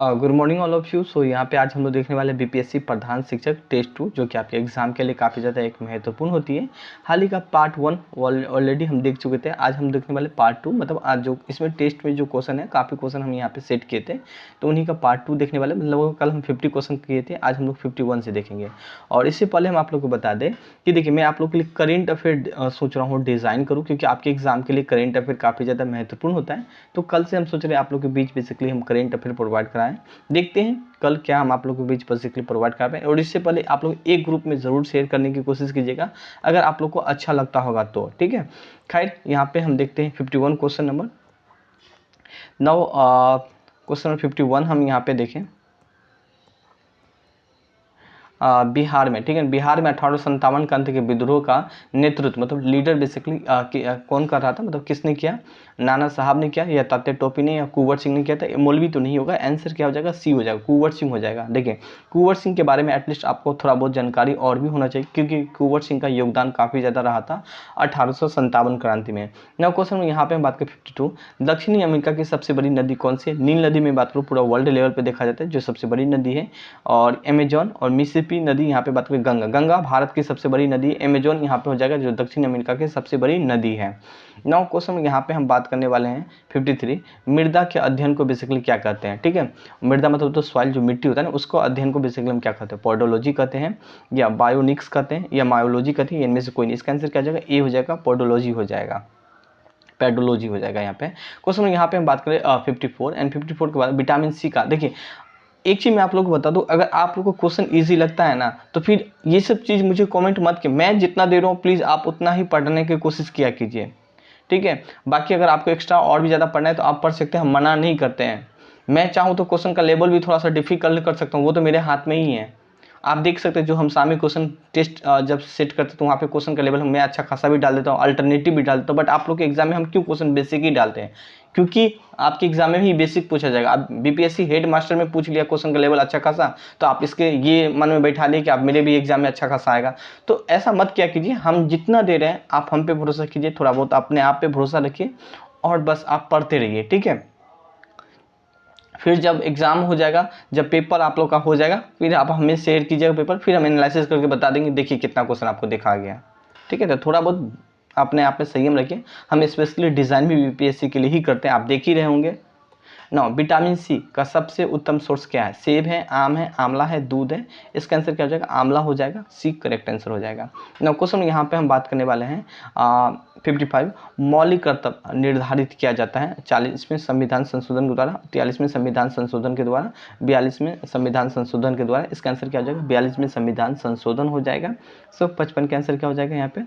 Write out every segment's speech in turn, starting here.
Good morning all of you. So यहाँ पे आज हम लोग देखने वाले बीपीएससी प्रधान शिक्षक टेस्ट 2 जो कि आपके एग्जाम के लिए काफ़ी ज़्यादा एक महत्वपूर्ण होती है। हाल ही का पार्ट 1 ऑलरेडी हम देख चुके थे। आज हम देखने वाले पार्ट 2, मतलब आज जो इसमें टेस्ट में जो क्वेश्चन है, काफ़ी क्वेश्चन हम यहाँ पे सेट किए थे, तो उन्हीं का पार्ट 2 देखने वाले। मतलब कल हम 50 क्वेश्चन किए थे, आज हम लोग 51 से देखेंगे। और इससे पहले हम आप लोग को बता दें कि देखिए, मैं आप लोग के लिए करेंट अफेयर सोच रहा हूँ डिज़ाइन करूँ, क्योंकि आपके एग्जाम के लिए करेंट अफेयर काफ़ी ज़्यादा महत्वपूर्ण होता है। तो कल से हम सोच रहे हैं आप लोग के बीच बेसिकली हम करेंट अफेयर प्रोवाइड कराएं। देखते हैं कल क्या हम आप लोगों के बीच बेसिकली प्रोवाइड कर पाए। और इससे पहले आप लोग एक ग्रुप में ज़रूर शेयर करने की कोशिश कीजिएगा, अगर आप लोग को अच्छा लगता होगा तो, ठीक है। खैर, यहाँ पे हम देखते हैं 51 question number. Now question number 51 हम यहाँ पे देखें। बिहार में, ठीक है, बिहार में 1857 क्रांति के विद्रोह का नेतृत्व, मतलब लीडर बेसिकली कौन कर रहा था, मतलब किसने किया? नाना साहब ने किया, या तात्या टोपी ने, या कुंवर सिंह ने किया था? मौलवी तो नहीं होगा, आंसर क्या हो जाएगा? सी हो जाएगा, कुंवर सिंह हो जाएगा। देखिए, कुंवर सिंह के बारे में एटलीस्ट आपको थोड़ा बहुत जानकारी और भी होना चाहिए, क्योंकि कुंवर सिंह का योगदान काफ़ी ज़्यादा रहा था 1857 क्रांति में। नौ क्वेश्चन में यहाँ पे हम बात करें 52, दक्षिणी अमेरिका की सबसे बड़ी नदी कौन सी है? नील नदी में बात करूँ, पूरा वर्ल्ड लेवल पे देखा जाता है जो सबसे बड़ी नदी है, और अमेजॉन और मिसिसिपी नदी, यहाँ पे बात करें गंगा। गंगा भारत की सबसे बड़ी नदी, अमेजॉन यहाँ पे हो जाएगा जो दक्षिण अमेरिका की सबसे बड़ी नदी है। नौ क्वेश्चन यहाँ पे हम बात करने वाले हैं 53, मृदा के अध्ययन को बेसिकली क्या कहते हैं? ठीक है, मृदा मतलब तो सॉइल, जो मिट्टी होता है ना, उसको अध्ययन को बेसिकली हम क्या कहते हैं? पोडोलॉजी कहते हैं, या बायोनिक्स कहते हैं, या मायोलॉजी कहते हैं, इनमें से कोई नहीं। इसका आंसर क्या हो जाएगा? ए हो जाएगा, पोडोलॉजी हो जाएगा, पेडोलॉजी हो जाएगा यहाँ पे। क्वेश्चन यहाँ पे हम बात करें 54 एंड 54 के बाद विटामिन सी का। देखिए, एक चीज़ मैं आप लोगों को बता दूं, अगर आप लोगों को क्वेश्चन इजी लगता है ना, तो फिर ये सब चीज़ मुझे कमेंट मत कि मैं जितना दे रहा हूँ प्लीज़ आप उतना ही पढ़ने की कोशिश किया कीजिए, ठीक है। बाकी अगर आपको एक्स्ट्रा और भी ज़्यादा पढ़ना है तो आप पढ़ सकते हैं, हम मना नहीं करते हैं। मैं चाहूँ तो क्वेश्चन का लेवल भी थोड़ा सा डिफिकल्ट कर सकता हूँ, वो तो मेरे हाथ में ही है। आप देख सकते हैं जो हम सामने क्वेश्चन टेस्ट जब सेट करते तो वहाँ पे क्वेश्चन का लेवल मैं अच्छा खासा भी डाल देता हूँ, अल्टरनेटिव भी डाल देता हूँ। बट आप लोग के एग्जाम में हम क्यों क्वेश्चन बेसिक ही डालते हैं? क्योंकि आपके एग्जाम में ही बेसिक पूछा जाएगा। अब बीपीएससी हेड मास्टर में पूछ लिया क्वेश्चन का लेवल अच्छा खासा, तो आप इसके ये मन में बैठा लिए कि आप मेरे भी एग्जाम में अच्छा खासा आएगा। तो ऐसा मत क्या कीजिए, हम जितना दे रहे हैं आप हम पे भरोसा कीजिए, थोड़ा बहुत अपने आप पे भरोसा रखिए, और बस आप पढ़ते रहिए, ठीक है। फिर जब एग्ज़ाम हो जाएगा, जब पेपर आप लोग का हो जाएगा, फिर आप हमें शेयर कीजिएगा पेपर, फिर हम एनालिसिस करके बता देंगे देखिए कितना क्वेश्चन आपको देखा गया, ठीक है। तो थोड़ा बहुत अपने आप में संयम रखिए। हम स्पेशली डिज़ाइन भी बीपीएससी के लिए ही करते हैं, आप देख ही रहे होंगे ना। विटामिन सी का सबसे उत्तम सोर्स क्या है? सेब है, आम है, आंवला है, दूध है। इसका आंसर क्या हो जाएगा? आंवला हो जाएगा, सी करेक्ट आंसर हो जाएगा। ना क्वेश्चन यहाँ पे हम बात करने वाले हैं 55, मौलिक कर्तव्य निर्धारित किया जाता है 40वें संविधान संशोधन के द्वारा, 43वें संविधान संशोधन के द्वारा, 42वें संविधान संशोधन के द्वारा। इसका आंसर क्या हो जाएगा? 42वें संविधान संशोधन हो जाएगा। सो 55 का आंसर क्या हो जाएगा यहाँ पे?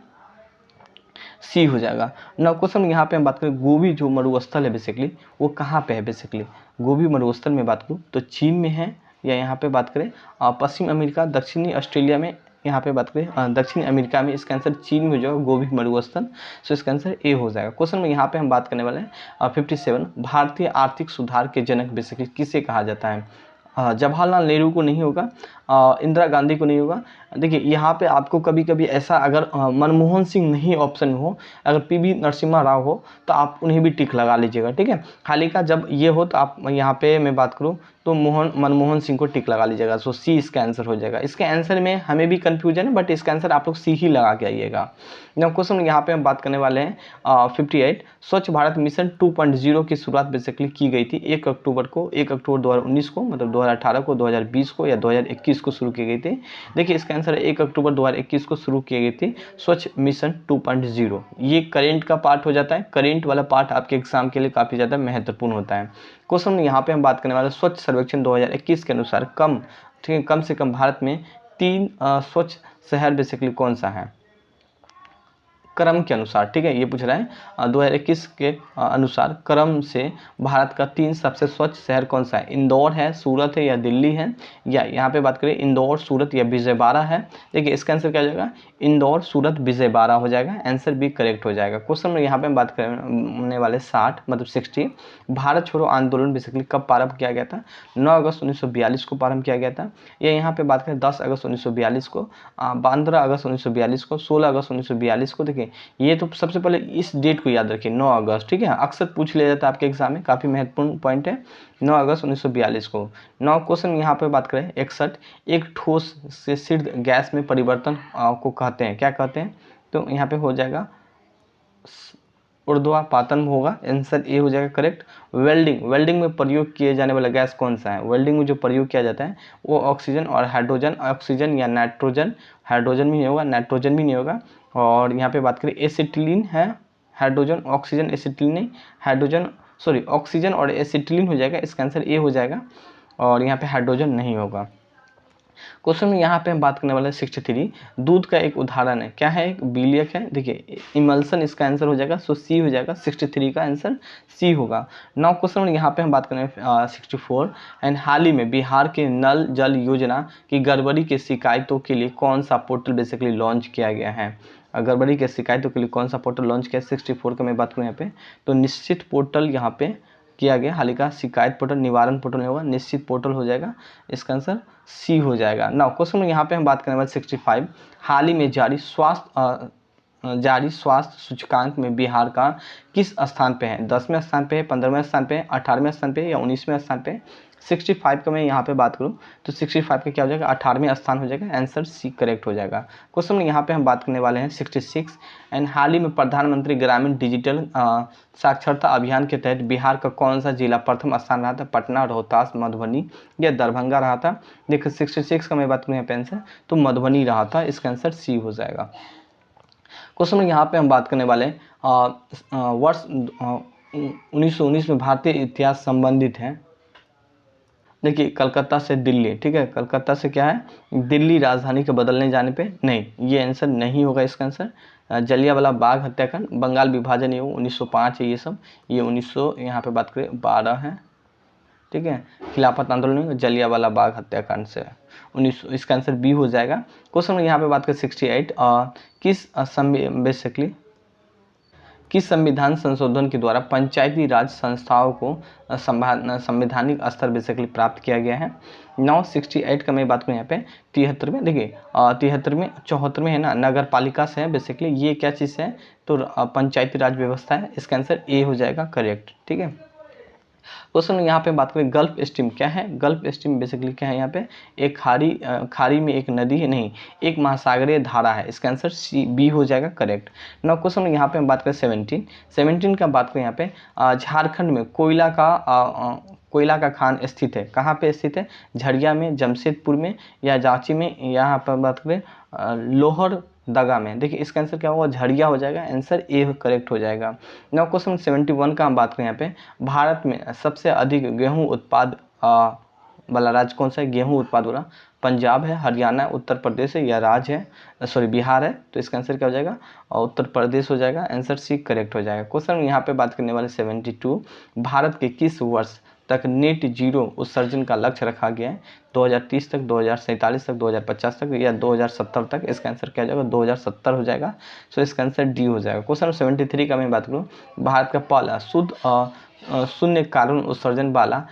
सी हो जाएगा। ना क्वेश्चन यहाँ पे हम बात करें, गोबी जो मरुस्थल है बेसिकली वो कहाँ पे है? बेसिकली गोबी मरुस्थल में बात करूँ तो चीन में है, या यहाँ पे बात करें पश्चिम अमेरिका, दक्षिणी ऑस्ट्रेलिया में, यहाँ पे बात करें दक्षिण अमेरिका में। इसका आंसर चीन में हो जाएगा, गोबी मरुस्थल। सो इसका आंसर ए हो जाएगा। क्वेश्चन में यहाँ पे हम बात करने वाले हैं 57, भारतीय आर्थिक सुधार के जनक बेसिकली किसे कहा जाता है? जवाहरलाल नेहरू को नहीं होगा, इंदिरा गांधी को नहीं होगा। देखिए, यहाँ पे आपको कभी कभी ऐसा, अगर मनमोहन सिंह नहीं ऑप्शन में हो, अगर पीवी नरसिम्हा राव हो, तो आप उन्हें भी टिक लगा लीजिएगा, ठीक है। हाल का जब ये हो तो आप यहाँ पे मैं बात करूँ तो मनमोहन सिंह को टिक लगा लीजिएगा। सो सी इसका आंसर हो जाएगा। इसके आंसर में हमें भी कन्फ्यूजन है, बट इसका आंसर आप लोग सी ही लगा के आइएगा। जब क्वेश्चन यहाँ पे हम बात करने वाले हैं 58, स्वच्छ भारत मिशन 2.0 की शुरुआत बेसिकली की गई थी 1 अक्टूबर को, 1 अक्टूबर 2019 को, मतलब 2018 को, 2020 को, या 2021 को शुरू की गई थी। देखिए, इसका आंसर है 1 अक्टूबर 2021 को शुरू की गई थी स्वच्छ मिशन 2.0। ये करेंट का पार्ट हो जाता है। करेंट वाला पार्ट आपके एग्जाम के लिए काफ़ी ज़्यादा महत्वपूर्ण होता है। क्वेश्चन यहाँ पे हम बात करने वाले स्वच्छ सर्वेक्षण 2021 के अनुसार ठीक है, कम से कम भारत में 3 स्वच्छ शहर बेसिकली कौन सा है? क्रम के अनुसार, ठीक है, ये पूछ रहा है 2021 के अनुसार क्रम से भारत का 3 सबसे स्वच्छ शहर कौन सा है? इंदौर है, सूरत है, या दिल्ली है, या यहाँ पे बात करें इंदौर, सूरत, या विजयवाड़ा है। देखिए, इसका आंसर क्या हो जाएगा? इंदौर, सूरत, विजयवाड़ा हो जाएगा। आंसर भी करेक्ट हो जाएगा। क्वेश्चन में यहाँ पे हम बात करने वाले 60 मतलब 60, भारत छोड़ो आंदोलन बेसिकली कब प्रारंभ किया गया था? 9 अगस्त 1942 को प्रारंभ किया गया था। या यहाँ पे बात करें 10 अगस्त 1942 को, 15 अगस्त 1942 को, 16 अगस्त 1942 को। देखिए, देखिए ये तो सबसे पहले इस डेट को याद रखिए 9 अगस्त, ठीक है, अक्सर पूछ लिया जाता है आपके एग्जाम में, काफ़ी महत्वपूर्ण पॉइंट है। 9 अगस्त 1942 को। 9 क्वेश्चन यहाँ पे बात करें 61, एक ठोस से सिद्ध गैस में परिवर्तन को कहते हैं, क्या कहते हैं, तो यहाँ पे हो जाएगा ऊर्ध्वापातन होगा, आंसर ए हो जाएगा करेक्ट। वेल्डिंग, वेल्डिंग में प्रयोग किए जाने वाला गैस कौन सा है, वेल्डिंग में जो प्रयोग किया जाता है वो ऑक्सीजन और हाइड्रोजन, ऑक्सीजन या नाइट्रोजन, हाइड्रोजन भी नहीं होगा, नाइट्रोजन भी नहीं होगा। और यहाँ पे बात करें एसिटिलीन है, हाइड्रोजन ऑक्सीजन एसिटिलीन नहीं, हाइड्रोजन सॉरी ऑक्सीजन और एसिटिलीन हो जाएगा, इसका आंसर ए हो जाएगा, और यहाँ पे हाइड्रोजन नहीं होगा। क्वेश्चन में यहाँ पे हम बात करने वाले हैं 63, दूध का एक उदाहरण है, क्या है, एक बिलियक है, देखिए इमल्सन इसका आंसर हो जाएगा, सो सी हो जाएगा, 63 का आंसर सी होगा। नाउ क्वेश्चन में यहाँ पे हम बात करें 64, एंड हाल ही में बिहार के नल जल योजना की गड़बड़ी के शिकायतों के लिए कौन सा पोर्टल बेसिकली लॉन्च किया गया है, गड़बड़ी के शिकायतों के लिए कौन सा पोर्टल लॉन्च किया, 64 का मैं बात करूँ यहाँ पे, तो निश्चित पोर्टल यहाँ पे किया गया, हाल ही का शिकायत पोर्टल, निवारण पोर्टल नहीं होगा, निश्चित पोर्टल हो जाएगा, इसका आंसर सी हो जाएगा। नाउ क्वेश्चन में यहाँ पे हम बात करने वाले 65, हाल ही में जारी स्वास्थ्य सूचकांक में बिहार का किस स्थान पे है, 10वें स्थान पे है, 15वें स्थान पे है, 18वें स्थान पे है या 19वें स्थान पे है। 65 का मैं यहाँ पे बात करूँ तो 65 का क्या हो जाएगा, 18वें स्थान हो जाएगा, आंसर सी करेक्ट हो जाएगा। क्वेश्चन में यहाँ पे हम बात करने वाले हैं 66, एंड हाल ही में प्रधानमंत्री ग्रामीण डिजिटल साक्षरता अभियान के तहत बिहार का कौन सा जिला प्रथम स्थान रहा था, पटना, रोहतास, मधुबनी या दरभंगा रहा था। देखिए 66 का मैं बात करूँ यहाँ पे आंसर तो मधुबनी रहा था, इसका आंसर सी हो जाएगा। क्वेश्चन में यहाँ पे हम बात करने वाले वर्ष 1919 में भारतीय इतिहास संबंधित है, देखिए कलकत्ता से दिल्ली, ठीक है, कलकत्ता से क्या है दिल्ली राजधानी के बदलने जाने पे, नहीं ये आंसर नहीं होगा, इसका आंसर जलियांवाला बाग हत्याकांड, बंगाल विभाजन ये 1905 है, ये सब ये 1900 यहाँ पे बात करें 12 है, ठीक है, खिलाफत आंदोलन जलियांवाला बाग हत्याकांड से 1900, इसका आंसर बी हो जाएगा। क्वेश्चन में यहाँ पे बात करें 68, बेसिकली किस संविधान संशोधन के द्वारा पंचायती राज संस्थाओं को संवैधानिक स्तर बेसिकली प्राप्त किया गया है। 68 का मैं बात करूँ यहाँ पे 73 में, देखिए 73 में 74 में है ना, नगर पालिका से है बेसिकली, ये क्या चीज़ है तो पंचायती राज व्यवस्था है, इसका आंसर ए हो जाएगा करेक्ट, ठीक है। क्वेश्चन यहाँ पे बात करें गल्फ स्ट्रीम क्या है, गल्फ स्ट्रीम बेसिकली क्या है, यहाँ पे एक खाड़ी में एक नदी है, नहीं एक महासागरीय धारा है, इसका आंसर सी बी हो जाएगा करेक्ट। नाउ क्वेश्चन यहाँ पे हम बात करें 17 का बात करें यहाँ पे झारखंड में कोयला का खान स्थित है, कहाँ पे स्थित है, झरिया में, जमशेदपुर में या जांची में, यहाँ पर बात करें लोहरदगा में, देखिए इसका आंसर क्या होगा, झरिया हो जाएगा, आंसर ए करेक्ट हो जाएगा। नाउ क्वेश्चन 71 का हम बात करें यहाँ पे भारत में सबसे अधिक गेहूं उत्पाद वाला राज्य कौन सा है, गेहूं उत्पाद वाला पंजाब है, हरियाणा, उत्तर प्रदेश है या राज्य है सॉरी बिहार है, तो इसका आंसर क्या हो जाएगा उत्तर प्रदेश हो जाएगा, आंसर सी करेक्ट हो जाएगा। क्वेश्चन यहाँ पे बात करने वाले 72, भारत के किस वर्ष तक नेट जीरो उत्सर्जन का लक्ष्य रखा गया है, 2030 तक, 2047 तक, 2050 तक या 2070 तक, इसका आंसर क्या हो जाएगा 2070 हो जाएगा, सो इसका आंसर डी हो जाएगा। क्वेश्चन 73 का मैं बात करूँ, भारत का पहला शुद्ध शून्य कार्बन उत्सर्जन वाला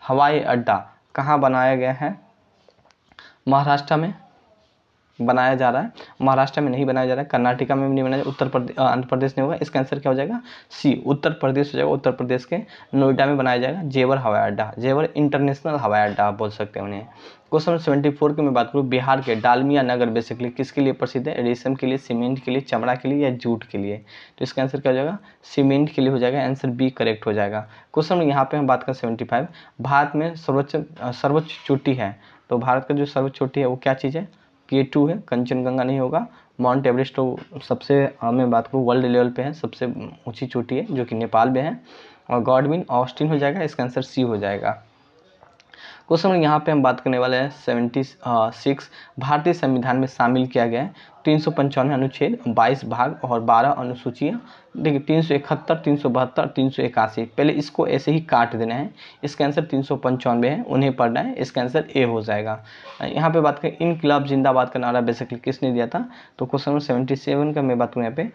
हवाई अड्डा कहाँ बनाया गया है, महाराष्ट्र में बनाया जा रहा है, महाराष्ट्र में नहीं बनाया जा रहा है, कर्नाटका में भी नहीं बनाया, उत्तर प्रदेश आंध्र प्रदेश नहीं होगा, इसका आंसर क्या हो जाएगा सी उत्तर प्रदेश हो जाएगा, उत्तर प्रदेश के नोएडा में बनाया जाएगा जेवर हवाई अड्डा, जेवर इंटरनेशनल हवाई अड्डा आप बोल सकते हैं उन्हें। क्वेश्चन 74 की मैं बात करूँ, बिहार के डालमिया नगर बेसिकली किसके लिए प्रसिद्ध है, रेशम के लिए, सीमेंट के लिए, चमड़ा के लिए या जूट के लिए, तो इसका आंसर क्या हो जाएगा सीमेंट के लिए हो जाएगा, आंसर बी करेक्ट हो जाएगा। क्वेश्चन में यहाँ पे हम बात करें 75, भारत में सर्वोच्च चोटी है, तो भारत का जो सर्वोच्च चोटी है वो क्या चीज़ है, K2 है, कंचनजंगा नहीं होगा, माउंट एवरेस्ट तो सबसे मैं बात करूँ वर्ल्ड लेवल पे है, सबसे ऊंची चोटी है जो कि नेपाल में है, और गॉडविन ऑस्टिन हो जाएगा, इसका आंसर सी हो जाएगा। क्वेश्चन में यहाँ पे हम बात करने वाले हैं 76, भारतीय संविधान में शामिल किया गया है 395 अनुच्छेद, 22 भाग और 12 अनुसूचियाँ, देखिए 371, 372, 381, पहले इसको ऐसे ही काट देना है, इसका आंसर 395 है, उन्हें पढ़ना है, इसका आंसर ए हो जाएगा। यहाँ पे बात करें इनकलाब जिंदाबाद का नारा बेसिकली किसने दिया था, तो क्वेश्चन नंबर 77 का मैं बात करूँ यहाँ पे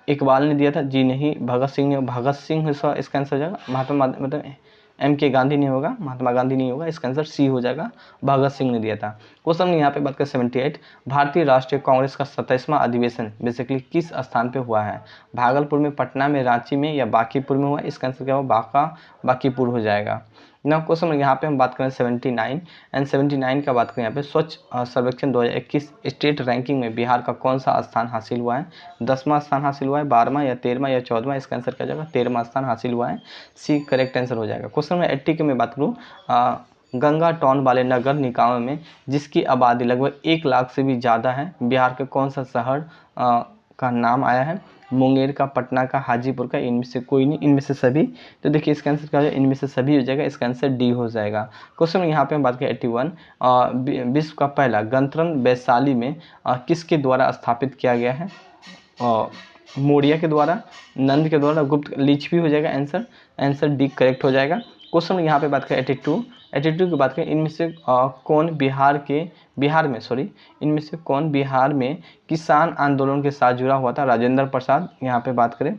इकबाल ने दिया था, जी नहीं, भगत सिंह इसका आंसर हो जाएगा, महात्मा मतलब एम के गांधी नहीं होगा, महात्मा गांधी नहीं होगा, इसका आंसर सी हो जाएगा, भगत सिंह ने दिया था। क्वेश्चन यहाँ पे बात करें 78, भारतीय राष्ट्रीय कांग्रेस का 27वां अधिवेशन बेसिकली किस स्थान पे हुआ है? भागलपुर में, पटना में, रांची में या बांकीपुर में हुआ? इसका आंसर क्या होगा? बांकीपुर हो जाएगा। ना क्वेश्चन यहाँ पे हम बात करें 79 एंड 79 का बात करें यहाँ पे स्वच्छ सर्वेक्षण 2021 स्टेट रैंकिंग में बिहार का कौन सा स्थान हासिल हुआ है? 10वां स्थान हासिल हुआ है, 12वां या 13वां या 14वां? इसका आंसर क्या जाएगा? 13वां स्थान हासिल हुआ है, सी करेक्ट आंसर हो जाएगा। क्वेश्चन नंबर 80 की मैं बात करूँ, गंगा टाउन वाले नगर निकायों में जिसकी आबादी लगभग 1 लाख से भी ज़्यादा है, बिहार के कौन सा शहर का नाम आया है? मुंगेर का, पटना का, हाजीपुर का, इनमें से कोई नहीं, इनमें से सभी। तो देखिए इसका आंसर क्या हो जाएगा? इनमें से सभी हो जाएगा, इसका आंसर डी हो जाएगा। क्वेश्चन यहाँ पे हम बात करें 81, विश्व का पहला गणतंत्र वैशाली में किसके द्वारा स्थापित किया गया है? मौर्य के द्वारा, नंद के द्वारा, गुप्त, लिच्छवी हो जाएगा आंसर, आंसर डी करेक्ट हो जाएगा। क्वेश्चन यहाँ पे बात करें 82 की बात करें, इनमें से कौन इनमें से कौन बिहार में किसान आंदोलन के साथ जुड़ा हुआ था? राजेंद्र प्रसाद यहाँ पे बात करें,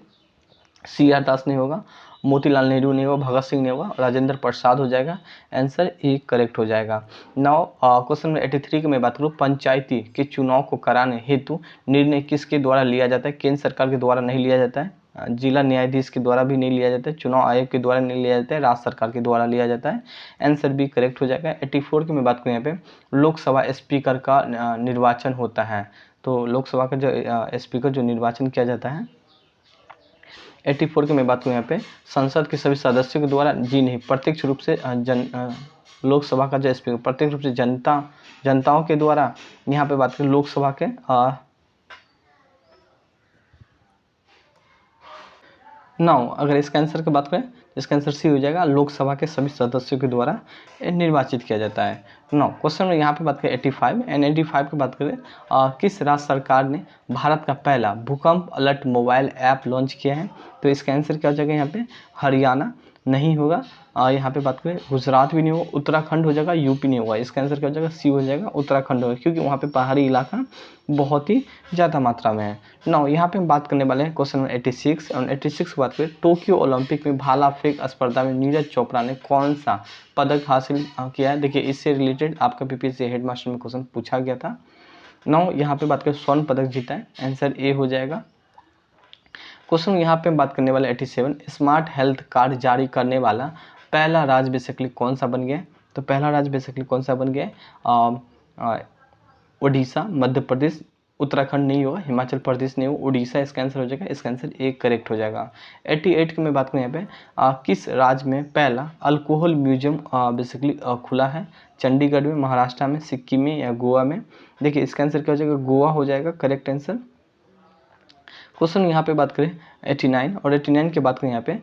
सी आर दास नहीं होगा, मोतीलाल नेहरू नहीं होगा, भगत सिंह नहीं होगा, राजेंद्र प्रसाद हो जाएगा, आंसर ए करेक्ट हो जाएगा। नाउ क्वेश्चन नंबर 83 की मैं बात करूँ, पंचायती के चुनाव को कराने हेतु निर्णय किसके द्वारा लिया जाता है? केंद्र सरकार के द्वारा नहीं लिया जाता है, जिला न्यायाधीश के द्वारा भी नहीं लिया जाता है, चुनाव आयोग के द्वारा नहीं लिया जाता है, राज्य सरकार के द्वारा लिया जाता है, आंसर भी करेक्ट हो जाएगा। 84 की मैं बात करूँ यहाँ पे, लोकसभा स्पीकर का निर्वाचन होता है, तो लोकसभा का जो स्पीकर जो निर्वाचन किया जाता है। 84 की मैं बात करूँ यहाँ पे, संसद के सभी सदस्यों के द्वारा, जी नहीं, प्रत्यक्ष रूप से लोकसभा का जो स्पीकर प्रत्यक्ष रूप से जनताओं के द्वारा, यहाँ पे बात करें लोकसभा के अगर इसका आंसर की बात करें, इसका आंसर सी हो जाएगा, लोकसभा के सभी सदस्यों के द्वारा निर्वाचित किया जाता है। क्वेश्चन में यहाँ पे बात करें 85 एंड 85 की बात करें, किस राज्य सरकार ने भारत का पहला भूकंप अलर्ट मोबाइल ऐप लॉन्च किया है? तो इसका आंसर क्या हो जाएगा यहाँ पे? हरियाणा नहीं होगा, यहाँ पे बात करें गुजरात भी नहीं होगा, उत्तराखंड हो जाएगा, यूपी नहीं होगा, इसका आंसर क्या हो जाएगा? सी हो जाएगा, उत्तराखंड होगा, क्योंकि वहाँ पे पहाड़ी इलाका बहुत ही ज़्यादा मात्रा में है। यहाँ पे हम बात करने वाले हैं क्वेश्चन नंबर 86 और 86 की बात करें, टोक्यो ओलंपिक में भाला फेंक स्पर्धा में नीरज चोपड़ा ने कौन सा पदक हासिल किया है? देखिए इससे रिलेटेड आपका पीपीएससी हेडमास्टर में क्वेश्चन पूछा गया था। यहाँ पे बात करें स्वर्ण पदक जीता है, आंसर ए हो जाएगा। क्वेश्चन यहाँ पे हम बात करने वाले 87, स्मार्ट हेल्थ कार्ड जारी करने वाला पहला राज्य बेसिकली कौन सा बन गया? तो पहला राज्य बेसिकली कौन सा बन गया? उड़ीसा, मध्य प्रदेश, उत्तराखंड नहीं होगा, हिमाचल प्रदेश नहीं होगा, उड़ीसा इसका आंसर हो जाएगा, इसका आंसर एक करेक्ट हो जाएगा। 88 की मैं बात करूँ यहाँ पे, किस राज्य में पहला अल्कोहल म्यूजियम बेसिकली खुला है? चंडीगढ़ में, महाराष्ट्र में, सिक्किम में या गोवा में? देखिए इसका आंसर क्या हो जाएगा? गोवा हो जाएगा, करेक्ट आंसर। क्वेश्चन यहाँ पे बात करें 89 और 89 की बात करें यहाँ पे,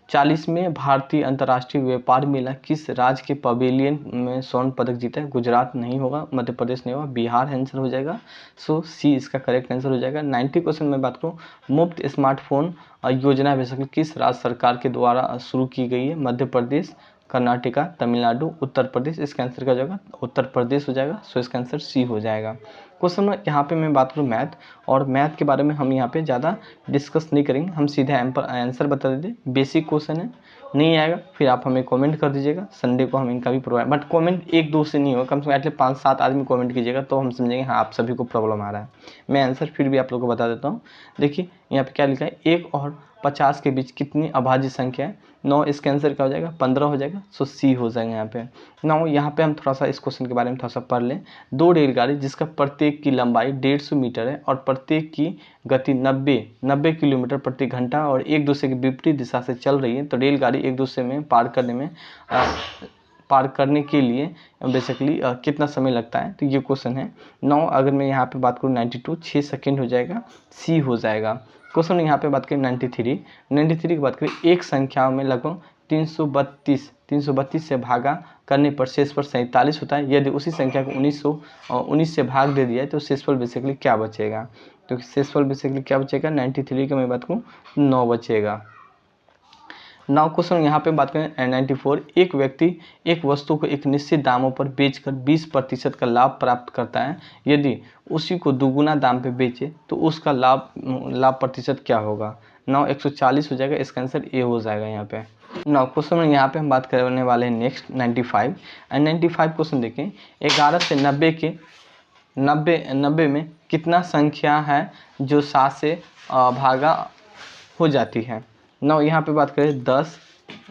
40वें भारतीय अंतर्राष्ट्रीय व्यापार मेला किस राज्य के पवेलियन में स्वर्ण पदक जीता है? गुजरात नहीं होगा, मध्य प्रदेश नहीं होगा, बिहार आंसर हो जाएगा, सो सी इसका करेक्ट आंसर हो जाएगा। 90 क्वेश्चन में बात करूँ, मुफ्त स्मार्टफोन योजना बेसिकली किस राज्य सरकार के द्वारा शुरू की गई है? मध्य प्रदेश, कर्नाटका, तमिलनाडु, उत्तर प्रदेश, इसका आंसर क्या हो जाएगा? उत्तर प्रदेश हो जाएगा, सो इसका आंसर सी हो जाएगा। क्वेश्चन में यहाँ पे मैं बात करूँ मैथ, और मैथ के बारे में हम यहाँ पे ज़्यादा डिस्कस नहीं करेंगे, हम सीधे आंसर बता देते, बेसिक क्वेश्चन है, नहीं आएगा फिर आप हमें कमेंट कर दीजिएगा, संडे को हम इनका भी प्रोवाइड, बट कमेंट 1-2 से नहीं होगा, कम से कम एटलीस्ट 5-7 आदमी कमेंट कीजिएगा, तो हम समझेंगे हाँ आप सभी को प्रॉब्लम आ रहा है। मैं आंसर फिर भी आप लोगों को बता देता हूँ। देखिए यहाँ पे क्या लिखा है, 1 और 50 के बीच कितनी अभाज्य संख्या है? 9, इसका आंसर क्या हो जाएगा? 15 हो जाएगा, सो सी हो जाएगा यहाँ पे। यहाँ पे हम थोड़ा सा इस क्वेश्चन के बारे में थोड़ा सा पढ़ लें। 2 रेलगाड़ी जिसका प्रत्येक की लंबाई 150 मीटर है और प्रत्येक की गति 90 किलोमीटर प्रति घंटा और एक दूसरे की विपरीत दिशा से चल रही है, तो रेलगाड़ी एक दूसरे में पार करने के लिए बेसिकली कितना समय लगता है? तो ये क्वेश्चन है। अगर मैं यहाँ पे बात करूँ 92, 6 सेकेंड हो जाएगा, सी हो जाएगा। क्वेश्चन यहाँ पे बात करें 93 की बात करें, एक संख्या में लगभग 332 से भागा करने पर शेषफल 47 होता है, यदि उसी संख्या को 19 से भाग दे दिया है तो शेषफल बेसिकली क्या बचेगा? तो शेषफल बेसिकली क्या बचेगा? 93 का मैं बात करूँ 9 बचेगा। क्वेश्चन यहाँ पे बात करें 94, एक व्यक्ति एक वस्तु को एक निश्चित दामों पर बेचकर 20% का लाभ प्राप्त करता है, यदि उसी को दुगुना दाम पे बेचे तो उसका लाभ प्रतिशत क्या होगा? 140 हो जाएगा, इसका आंसर ए हो जाएगा यहाँ पे। नाउ क्वेश्चन यहाँ पे हम बात करने वाले हैं नेक्स्ट 95 एंड 95 क्वेश्चन देखें। 11 से 90 के 90 में कितना संख्या है जो 7 से भागा हो जाती है। नाउ यहाँ पे बात करें 10,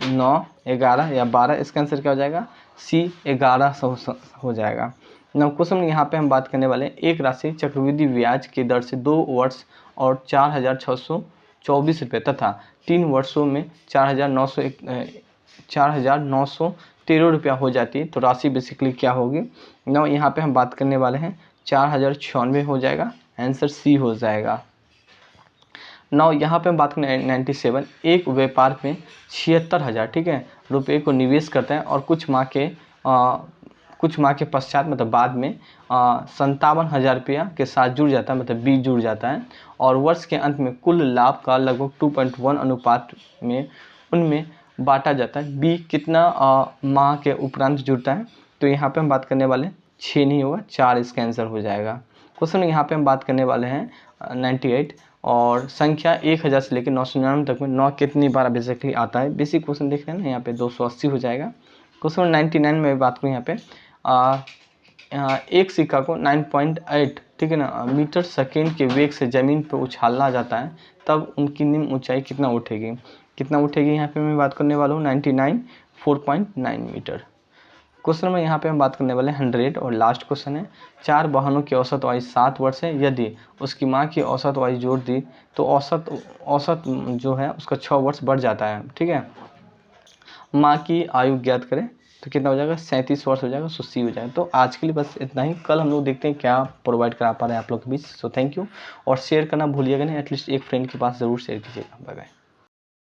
9, 11 या 12, इसका आंसर क्या हो जाएगा, सी 1100 हो जाएगा। नाउ क्वेश्चन यहाँ पे हम बात करने वाले हैं एक राशि चक्रवृद्धि ब्याज की दर से 2 वर्ष और 4,624 रुपये तथा 3 वर्षों में 4,913 रुपया हो जाती है तो राशि बेसिकली क्या होगी। नाउ यहाँ पे हम बात करने वाले हैं 4,096 हो जाएगा, आंसर सी हो जाएगा। नाउ यहाँ पे हम बात करें 97, एक व्यापार में 76,000 ठीक है रुपये को निवेश करते हैं और कुछ माह के पश्चात मतलब बाद में 57,000 रुपया के साथ जुड़ जाता है, मतलब बी जुड़ जाता है और वर्ष के अंत में कुल लाभ का लगभग 2.1 अनुपात में उनमें बांटा जाता है। बी कितना माह के उपरांत जुड़ता है, तो यहाँ पे हम बात करने वाले 6 नहीं होगा, 4 इसका आंसर हो जाएगा। क्वेश्चन यहाँ पे हम बात करने वाले हैं 98 और संख्या 1000 से लेकर 999 तक में 9 कितनी बार बेसिकली आता है। बेसिक क्वेश्चन देख रहे हैं ना, यहाँ पे 280 हो जाएगा। क्वेश्चन 99 में बात करूँ यहाँ पे एक सिक्का को 9.8 ठीक है ना मीटर सेकेंड के वेग से ज़मीन पर उछाला जाता है, तब उनकी निम्न ऊंचाई कितना उठेगी यहाँ पे मैं बात करने वाला हूँ 99 4.9 मीटर। क्वेश्चन में यहाँ पे हम बात करने वाले 100 और लास्ट क्वेश्चन है। 4 बहनों की औसत आयु 7 वर्ष है, यदि उसकी माँ की औसत आयु जोड़ दी तो औसत जो है उसका 6 वर्ष बढ़ जाता है ठीक है। माँ की आयु ज्ञात करें तो कितना हो जाएगा, 37 वर्ष हो जाएगा, सो सी हो जाएगा। तो आज के लिए बस इतना ही, कल हम लोग देखते हैं क्या प्रोवाइड करा पा रहे हैं आप लोग के बीच। सो थैंक यू और शेयर करना भूलिएगा नहीं, एटलीस्ट एक फ्रेंड के पास ज़रूर शेयर कीजिएगा। Bye bye.